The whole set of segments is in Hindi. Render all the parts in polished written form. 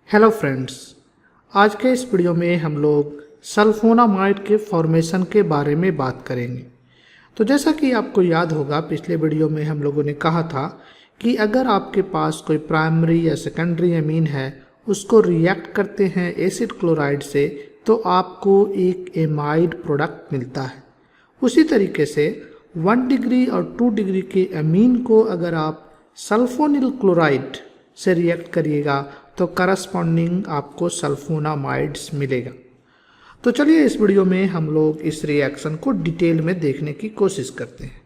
हेलो फ्रेंड्स, आज के इस वीडियो में हम लोग सल्फोनामाइड के फॉर्मेशन के बारे में बात करेंगे। तो जैसा कि आपको याद होगा, पिछले वीडियो में हम लोगों ने कहा था कि अगर आपके पास कोई प्राइमरी या सेकेंडरी एमीन है, उसको रिएक्ट करते हैं एसिड क्लोराइड से, तो आपको एक एमाइड प्रोडक्ट मिलता है। उसी तरीके से 1 डिग्री और 2 डिग्री के एमीन को अगर आप सल्फोनिल क्लोराइड से रिएक्ट करिएगा तो करस्पॉन्डिंग आपको सल्फोनामाइड्स मिलेगा। तो चलिए इस वीडियो में हम लोग इस रिएक्शन को डिटेल में देखने की कोशिश करते हैं।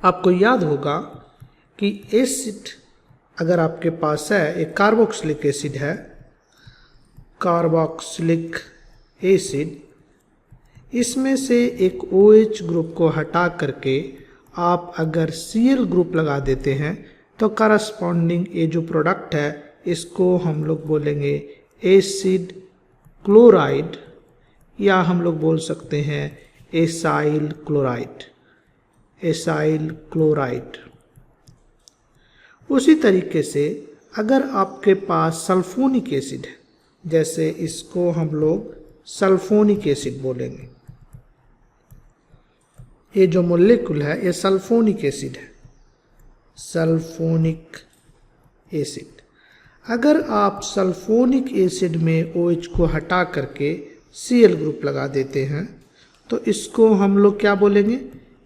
आपको याद होगा कि एसिड अगर आपके पास है, एक कार्बोक्सिलिक एसिड है, कार्बोक्सिलिक एसिड, इसमें से एक OH ग्रुप को हटा करके आप अगर Cl ग्रुप लगा देते हैं तो करस्पॉन्डिंग ये जो प्रोडक्ट है इसको हम लोग बोलेंगे एसिड क्लोराइड, या हम लोग बोल सकते हैं एसाइल क्लोराइड। Acyl chloride. उसी तरीके से अगर आपके पास सल्फोनिक एसिड है, जैसे इसको हम लोग सल्फोनिक एसिड बोलेंगे, ये जो मॉलिक्यूल है ये सल्फोनिक एसिड है, सल्फोनिक एसिड। अगर आप सल्फोनिक एसिड में OH को हटा करके Cl ग्रुप लगा देते हैं तो इसको हम लोग क्या बोलेंगे?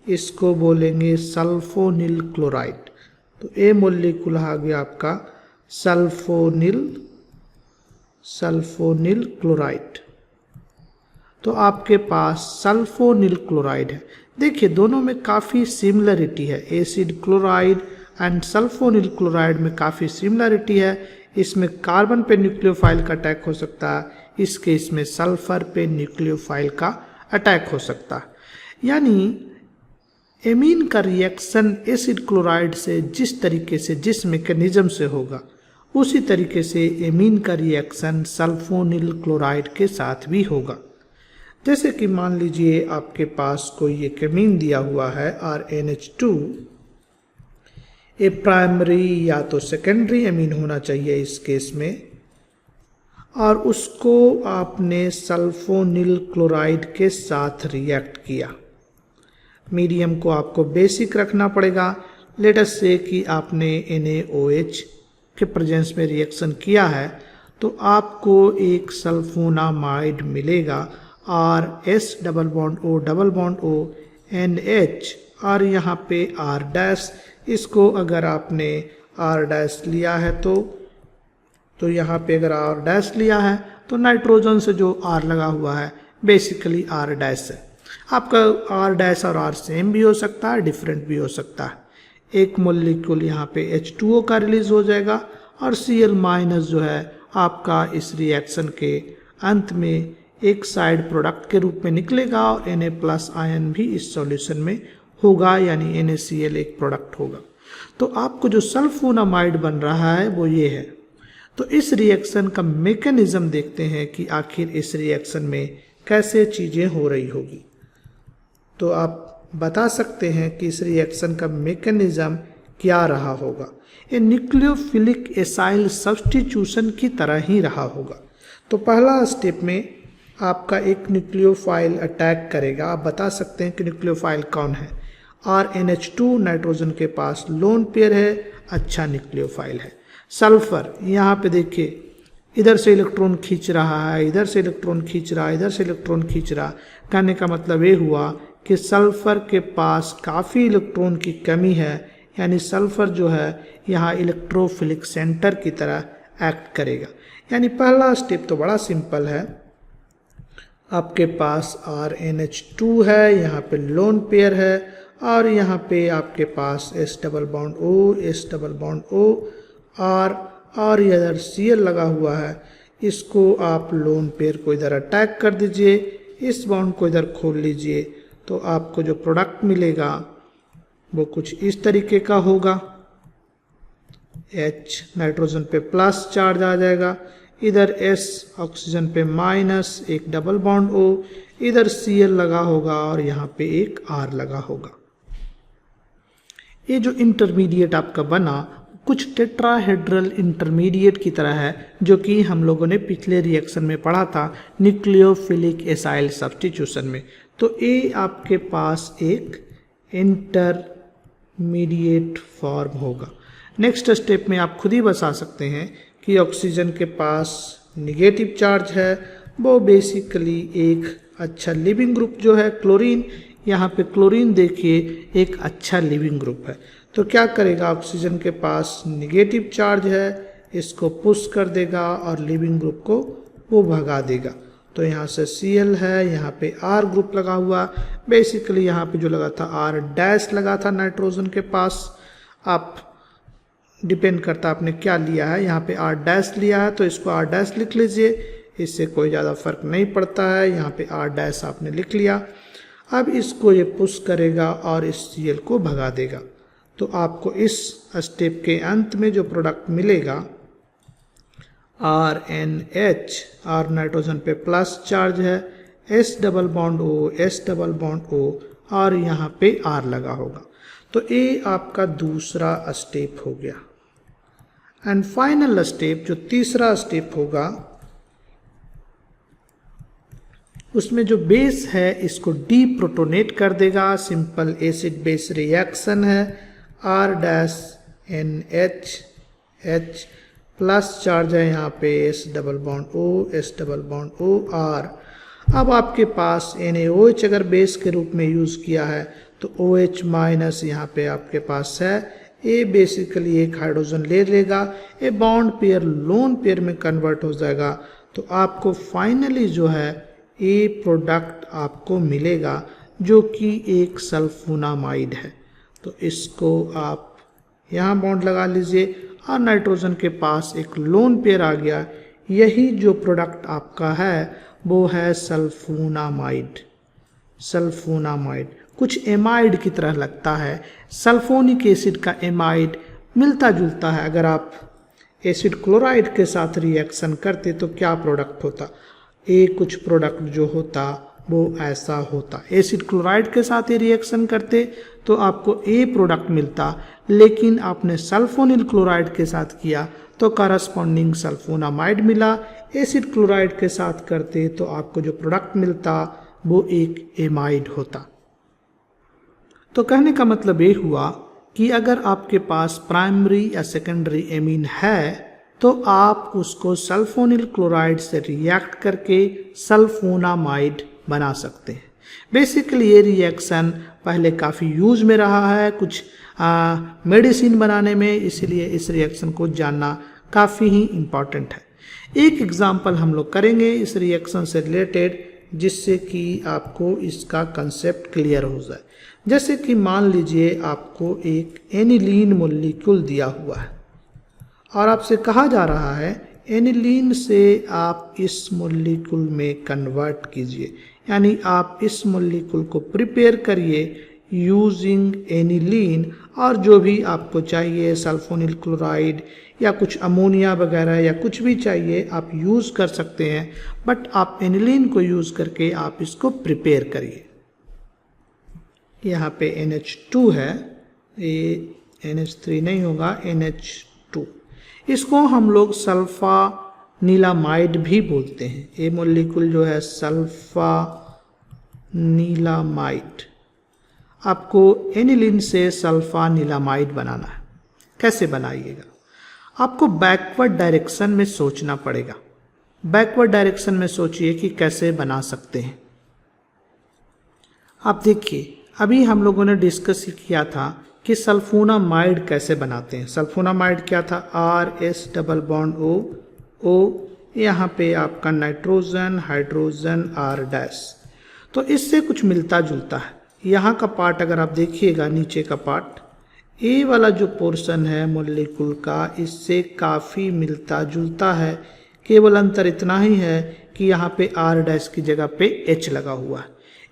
इसको बोलेंगे सल्फोनिल क्लोराइड। तो ये मॉलिक्यूल आ गया आपका सल्फोनिल क्लोराइड। तो आपके पास सल्फोनिल क्लोराइड है। देखिए दोनों में काफ़ी सिमिलरिटी है, acid chloride and sulphonyl chloride में काफ़ी सिमिलरिटी है। इसमें कार्बन पे न्यूक्लियोफाइल का अटैक हो सकता है, इस केस में सल्फर पे न्यूक्लियोफाइल का अटैक हो सकता है। यानी एमीन का रिएक्शन एसिड क्लोराइड से जिस तरीके से, जिस मैकेनिज्म से होगा, उसी तरीके से एमीन का रिएक्शन सल्फोनिल क्लोराइड के साथ भी होगा। जैसे कि मान लीजिए आपके पास कोई एक एमीन दिया हुआ है RNH2, ये प्राइमरी या तो सेकेंडरी एमीन होना चाहिए इस केस में, और उसको आपने सल्फोनिल क्लोराइड के साथ रिएक्ट किया। मीडियम को आपको बेसिक रखना पड़ेगा। लेट अस से कि आपने NaOH के प्रेजेंस में रिएक्शन किया है तो आपको एक सल्फोनामाइड मिलेगा, RS double bond O NH, और यहाँ पे R', इसको अगर आपने R' लिया है तो यहाँ पे अगर R' लिया है तो नाइट्रोजन से जो R लगा हुआ है बेसिकली R' है। आपका R' और R सेम भी हो सकता है, डिफरेंट भी हो सकता है। एक मॉलिक्यूल यहाँ पे H2O का रिलीज हो जाएगा और Cl- जो है आपका इस रिएक्शन के अंत में एक साइड प्रोडक्ट के रूप में निकलेगा, और Na+ आयन भी इस सॉल्यूशन में होगा, यानी NaCl एक प्रोडक्ट होगा। तो आपको जो सल्फोनामाइड बन रहा है वो ये है। तो इस रिएक्शन का मैकेनिज्म देखते हैं कि आखिर इस रिएक्शन में कैसे चीज़ें हो रही होगी। तो आप बता सकते हैं कि इस रिएक्शन का मैकेनिज्म क्या रहा होगा। ये न्यूक्लियोफिलिक एसाइल सब्स्टिट्यूशन की तरह ही रहा होगा। तो पहला स्टेप में आपका एक न्यूक्लियोफाइल अटैक करेगा। आप बता सकते हैं कि न्यूक्लियोफाइल कौन है। RNH2 नाइट्रोजन के पास लोन पेयर है, अच्छा न्यूक्लियोफाइल है। सल्फर यहाँ पे देखिए, इधर से इलेक्ट्रॉन खींच रहा है, इधर से इलेक्ट्रॉन खींच रहा है, इधर से इलेक्ट्रॉन खींच रहा। कहने का मतलब ये हुआ कि सल्फर के पास काफ़ी इलेक्ट्रॉन की कमी है, यानी सल्फर जो है यहाँ इलेक्ट्रोफिलिक सेंटर की तरह एक्ट करेगा। यानी पहला स्टेप तो बड़ा सिंपल है। आपके पास RNH2 है, यहाँ पे लोन पेयर है, और यहाँ पे आपके पास S डबल बॉन्ड O और इधर Cl लगा हुआ है। इसको आप लोन पेयर को इधर अटैक कर दीजिए, इस बॉन्ड को इधर खोल लीजिए, तो आपको जो प्रोडक्ट मिलेगा वो कुछ इस तरीके का होगा। H नाइट्रोजन पे प्लस चार्ज आ जाएगा, इधर S ऑक्सीजन पे माइनस, एक डबल बॉन्ड O, इधर Cl लगा होगा और यहाँ पे एक R लगा होगा। ये जो इंटरमीडिएट आपका बना कुछ टेट्राहेड्रल इंटरमीडिएट की तरह है, जो कि हम लोगों ने पिछले रिएक्शन में पढ़ा था न्यूक्लियोफिलिक एसाइल सब्स्टिट्यूशन में। तो ये आपके पास एक इंटरमीडिएट फॉर्म होगा। नेक्स्ट स्टेप में आप खुद ही बता सकते हैं कि ऑक्सीजन के पास निगेटिव चार्ज है, वो बेसिकली एक अच्छा लिविंग ग्रुप जो है क्लोरीन, यहाँ पे क्लोरीन देखिए एक अच्छा लिविंग ग्रुप है। तो क्या करेगा, ऑक्सीजन के पास निगेटिव चार्ज है, इसको पुश कर देगा और लिविंग ग्रुप को वो भगा देगा। तो यहाँ से Cl है, यहाँ पे R ग्रुप लगा हुआ, बेसिकली यहाँ पे जो लगा था R डैश लगा था नाइट्रोजन के पास। आप डिपेंड करता आपने क्या लिया है, यहाँ पे R डैश लिया है तो इसको R डैश लिख लीजिए, इससे कोई ज़्यादा फर्क नहीं पड़ता है। यहाँ पे R डैश आपने लिख लिया। अब इसको ये पुश करेगा और इस Cl को भगा देगा। तो आपको इस स्टेप के अंत में जो प्रोडक्ट मिलेगा RNH, R नाइट्रोजन पे प्लस चार्ज है, S double bond O, S double bond O और यहाँ पे R लगा होगा। तो ये आपका दूसरा स्टेप हो गया। एंड फाइनल स्टेप जो तीसरा स्टेप होगा, उसमें जो बेस है इसको डीप्रोटोनेट कर देगा। सिंपल एसिड बेस रिएक्शन है। R dash NH, H plus charge है यहाँ पे S double bond O, S double bond O R। अब आपके पास NaOH अगर बेस के रूप में यूज़ किया है तो OH माइनस यहाँ पे आपके पास है, ये बेसिकली एक हाइड्रोजन ले लेगा, ये बॉन्ड पेयर लोन पेयर में कन्वर्ट हो जाएगा। तो आपको फाइनली जो है ये प्रोडक्ट आपको मिलेगा जो कि एक सल्फोनामाइड है। तो इसको आप यहाँ बॉन्ड लगा लीजिए और नाइट्रोजन के पास एक लोन पेयर आ गया। यही जो प्रोडक्ट आपका है वो है सल्फोनामाइड। सल्फोनामाइड कुछ एमाइड की तरह लगता है, सल्फोनिक एसिड का एमाइड मिलता जुलता है। अगर आप एसिड क्लोराइड के साथ रिएक्शन करते तो क्या प्रोडक्ट होता, ये कुछ प्रोडक्ट जो होता वो ऐसा होता। एसिड क्लोराइड के साथ ये रिएक्शन करते तो आपको ए प्रोडक्ट मिलता, लेकिन आपने सल्फोनिल क्लोराइड के साथ किया तो करस्पॉन्डिंग सल्फोनामाइड मिला। एसिड क्लोराइड के साथ करते तो आपको जो प्रोडक्ट मिलता वो एक एमाइड होता। तो कहने का मतलब ये हुआ कि अगर आपके पास प्राइमरी या सेकेंडरी एमीन है तो आप उसको सल्फोनिल क्लोराइड से रिएक्ट करके सल्फोनामाइड बना सकते हैं। बेसिकली ये रिएक्शन पहले काफ़ी यूज में रहा है कुछ मेडिसिन बनाने में, इसलिए इस रिएक्शन को जानना काफ़ी ही इम्पॉर्टेंट है। एक एग्जांपल हम लोग करेंगे इस रिएक्शन से रिलेटेड, जिससे कि आपको इसका कंसेप्ट क्लियर हो जाए। जैसे कि मान लीजिए आपको एक एनिलीन मॉलिक्यूल दिया हुआ है और आपसे कहा जा रहा है एनिलीन से आप इस मॉलिक्यूल में कन्वर्ट कीजिए, यानी आप इस मॉलिक्यूल को प्रिपेयर करिए यूजिंग एनिलीन, और जो भी आपको चाहिए सल्फोनिल क्लोराइड या कुछ अमोनिया वगैरह या कुछ भी चाहिए आप यूज़ कर सकते हैं, बट आप एनिलीन को यूज़ करके आप इसको प्रिपेयर करिए। यहाँ पे NH2 है, ये NH3 नहीं होगा, NH2। इसको हम लोग सल्फा नीलामाइड भी बोलते हैं। ये मॉलिक्यूल जो है सल्फा नीलामाइड। आपको एनिलीन से सल्फा नीलामाइड बनाना है। कैसे बनाइएगा, आपको बैकवर्ड डायरेक्शन में सोचना पड़ेगा। बैकवर्ड डायरेक्शन में सोचिए कि कैसे बना सकते हैं। आप देखिए अभी हम लोगों ने डिस्कस किया था कि सल्फोनामाइड कैसे बनाते हैं। सल्फोनामाइड क्या था, RS डबल बॉन्ड O, यहाँ पे आपका नाइट्रोजन हाइड्रोजन R डैश। तो इससे कुछ मिलता जुलता है। यहाँ का पार्ट अगर आप देखिएगा, नीचे का पार्ट, ए वाला जो पोर्शन है मॉलिक्यूल का, इससे काफ़ी मिलता जुलता है। केवल अंतर इतना ही है कि यहाँ पे R डैश की जगह पे H लगा हुआ है,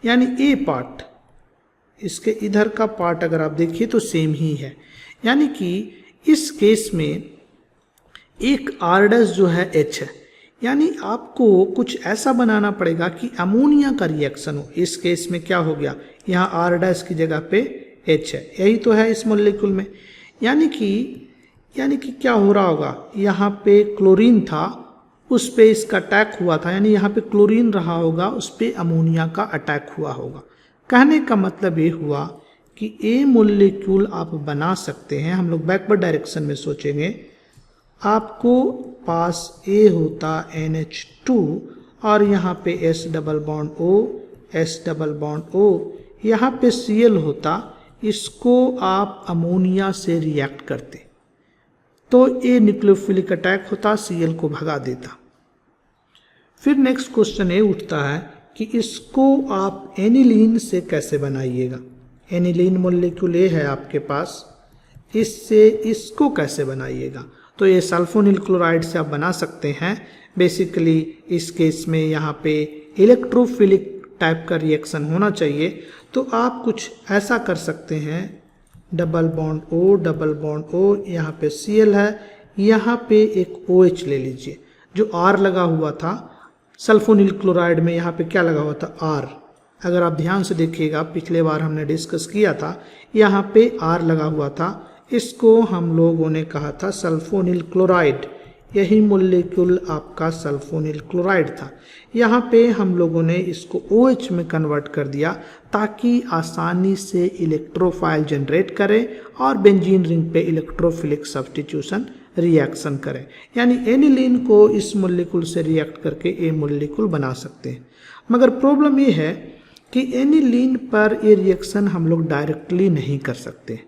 यानी ए पार्ट, इसके इधर का पार्ट अगर आप देखिए तो सेम ही है। यानी कि इस केस में एक R डैश जो है H है, यानी आपको कुछ ऐसा बनाना पड़ेगा कि अमोनिया का रिएक्शन हो। इस केस में क्या हो गया, यहाँ R डैश की जगह पे H है, यही तो है इस मॉलिक्यूल में। यानी कि यानी कि क्या हो रहा होगा, यहाँ पे क्लोरीन था, उस पे इसका अटैक हुआ था, यानी यहाँ पे क्लोरीन रहा होगा, उस पे अमोनिया का अटैक हुआ होगा। कहने का मतलब ये हुआ कि ए मोलिक्यूल आप बना सकते हैं। हम लोग बैकवर्ड डायरेक्शन में सोचेंगे, आपको पास ए होता NH2 और यहाँ पे S double bond O, S double bond O, यहाँ पे Cl होता, इसको आप अमोनिया से रिएक्ट करते तो ए न्यूक्लियोफिलिक अटैक होता, Cl को भगा देता। फिर नेक्स्ट क्वेश्चन ये उठता है कि इसको आप एनिलीन से कैसे बनाइएगा। एनिलीन मोलिक्यूल ए है आपके पास, इससे इसको कैसे बनाइएगा। तो ये सल्फोनिल क्लोराइड से आप बना सकते हैं। बेसिकली इस केस में यहाँ पे इलेक्ट्रोफिलिक टाइप का रिएक्शन होना चाहिए, तो आप कुछ ऐसा कर सकते हैं, double bond O, double bond O, यहाँ पे Cl है, यहाँ पे एक OH ले लीजिए। जो R लगा हुआ था सल्फोनिल क्लोराइड में, यहाँ पे क्या लगा हुआ था, R। अगर आप ध्यान से देखिएगा, पिछले बार हमने डिस्कस किया था, यहाँ पे R लगा हुआ था, इसको हम लोगों ने कहा था सल्फोनिल क्लोराइड। यही मोलिक्यूल आपका सल्फोनिल क्लोराइड था। यहाँ पे हम लोगों ने इसको OH में कन्वर्ट कर दिया ताकि आसानी से इलेक्ट्रोफाइल जनरेट करे और बेंजीन रिंग पे इलेक्ट्रोफिलिक सब्स्टिट्यूशन रिएक्शन करें। यानी एनिलीन को इस मोलिक्यूल से रिएक्ट करके ए मोलिक्यूल बना सकते हैं। मगर प्रॉब्लम ये है कि एनिलीन पर ये रिएक्शन हम लोग डायरेक्टली नहीं कर सकते,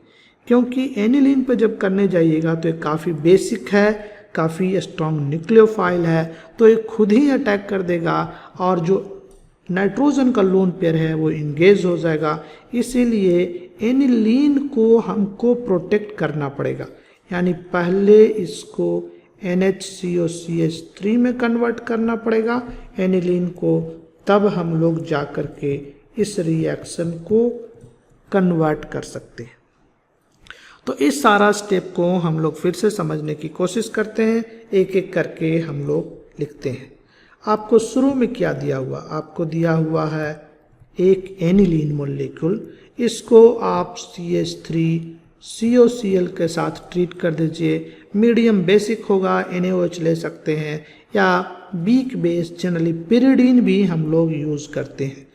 क्योंकि एनिलीन पर जब करने जाइएगा तो ये काफ़ी बेसिक है, काफ़ी स्ट्रॉन्ग न्यूक्लियोफाइल है, तो ये खुद ही अटैक कर देगा और जो नाइट्रोजन का लोन पेयर है वो इंगेज हो जाएगा। इसीलिए एनिलीन को हमको प्रोटेक्ट करना पड़ेगा, यानी पहले इसको NHCOCH3 में कन्वर्ट करना पड़ेगा एनिलीन को, तब हम लोग जा कर के इस रिएक्शन को कन्वर्ट कर सकते हैं। तो इस सारा स्टेप को हम लोग फिर से समझने की कोशिश करते हैं, एक एक करके हम लोग लिखते हैं। आपको शुरू में क्या दिया हुआ, आपको दिया हुआ है एक एनिलीन मोलिक्यूल, इसको आप CH3COCl के साथ ट्रीट कर दीजिए। मीडियम बेसिक होगा, NaOH ले सकते हैं, या वीक बेस जनरली पिरिडीन भी हम लोग यूज़ करते हैं।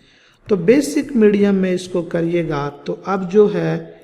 तो बेसिक मीडियम में इसको करिएगा तो अब जो है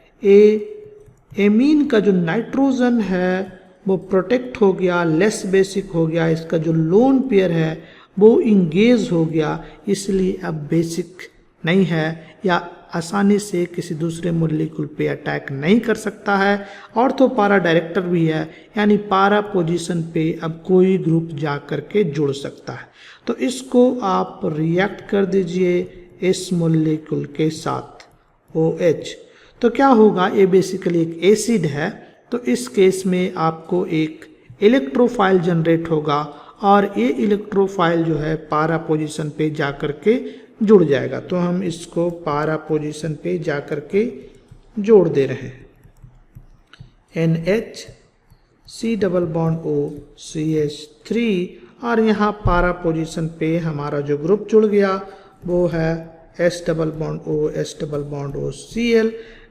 एमीन का जो नाइट्रोजन है वो प्रोटेक्ट हो गया, लेस बेसिक हो गया, इसका जो लोन पेयर है वो इंगेज हो गया, इसलिए अब बेसिक नहीं है या आसानी से किसी दूसरे मोलिक्यूल पे अटैक नहीं कर सकता है। और तो पारा डायरेक्टर भी है, यानी पारा पोजीशन पे अब कोई ग्रुप जा कर के जुड़ सकता है। तो इसको आप रिएक्ट कर दीजिए इस मोलिक्यूल के साथ OH, तो क्या होगा, ये बेसिकली एक एसिड है, तो इस केस में आपको एक इलेक्ट्रोफाइल जनरेट होगा और ये इलेक्ट्रोफाइल जो है पारा पोजीशन पे जा कर के जुड़ जाएगा। तो हम इसको पारा पोजीशन पे जा कर के जोड़ दे रहे हैं, NH C double bond O CH3, और यहाँ पारा पोजीशन पे हमारा जो ग्रुप जुड़ गया वो है S double bond O S double bond O Cl।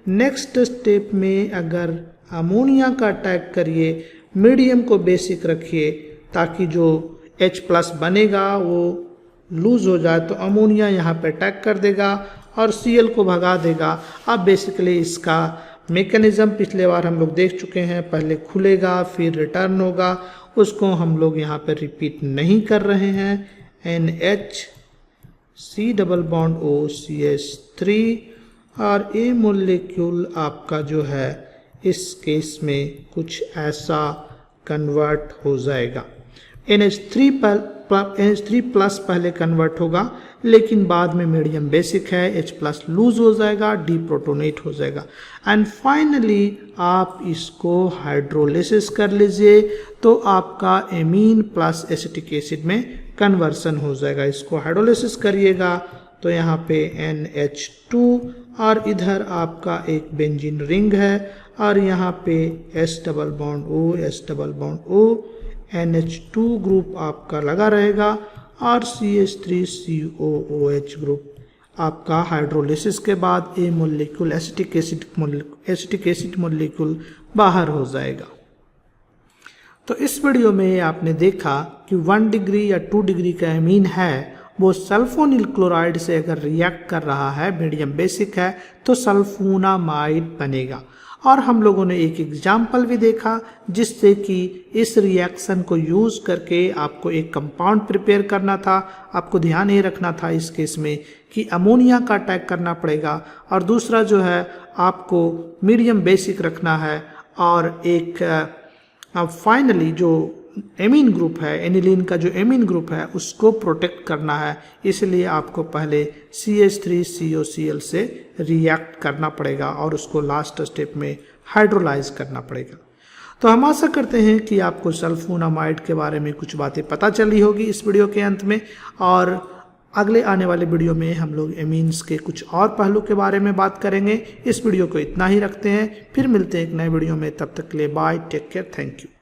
Next step में अगर अमोनिया का अटैक करिए, मीडियम को बेसिक रखिए ताकि जो H+ बनेगा वो लूज हो जाए, तो अमोनिया यहाँ पे अटैक कर देगा और Cl को भगा देगा। अब बेसिकली इसका मैकेनिज्म पिछले बार हम लोग देख चुके हैं, पहले खुलेगा फिर रिटर्न होगा, उसको हम लोग यहाँ पे रिपीट नहीं कर रहे हैं। NH C double bond O CH3 और ए मोलिक्यूल आपका जो है इस केस में कुछ ऐसा कन्वर्ट हो जाएगा। NH3 प्लस पहले कन्वर्ट होगा, लेकिन बाद में मीडियम बेसिक है, H+ लूज हो जाएगा, डीप्रोटोनेट हो जाएगा, एंड फाइनली आप इसको हाइड्रोलिसिस कर लीजिए तो आपका एमीन प्लस एसिटिक एसिड में कन्वर्सन हो जाएगा। इसको हाइड्रोलिसिस करिएगा तो यहाँ पे NH2 और इधर आपका एक बेंजीन रिंग है और यहाँ पे S double bond O S double bond O NH2 group आपका लगा रहेगा और CH3COOH ग्रुप आपका हाइड्रोलिसिस के बाद ए मोलिक्यूल एसिटिक एसिड मोलिक्यूल बाहर हो जाएगा। तो इस वीडियो में आपने देखा कि 1 डिग्री या 2 डिग्री का एमीन है, वो सल्फोनिल क्लोराइड से अगर रिएक्ट कर रहा है, मीडियम बेसिक है, तो सल्फोनामाइड बनेगा। और हम लोगों ने एक एग्जाम्पल भी देखा जिससे कि इस रिएक्शन को यूज़ करके आपको एक कंपाउंड प्रिपेयर करना था। आपको ध्यान ये रखना था इस केस में कि अमोनिया का अटैक करना पड़ेगा, और दूसरा जो है आपको मीडियम बेसिक रखना है, और एक फाइनली जो एमीन ग्रुप है, एनिलीन का जो एमीन ग्रुप है, उसको प्रोटेक्ट करना है। इसलिए आपको पहले CH3COCl से रिएक्ट करना पड़ेगा और उसको लास्ट स्टेप में हाइड्रोलाइज करना पड़ेगा। तो हम आशा करते हैं कि आपको सल्फोनामाइड के बारे में कुछ बातें पता चली होगी इस वीडियो के अंत में, और अगले आने वाले वीडियो में हम लोग एमीन्स के कुछ और पहलू के बारे में बात करेंगे। इस वीडियो को इतना ही रखते हैं, फिर मिलते हैं एक नए वीडियो में। तब तक के लिए bye, take care, thank you.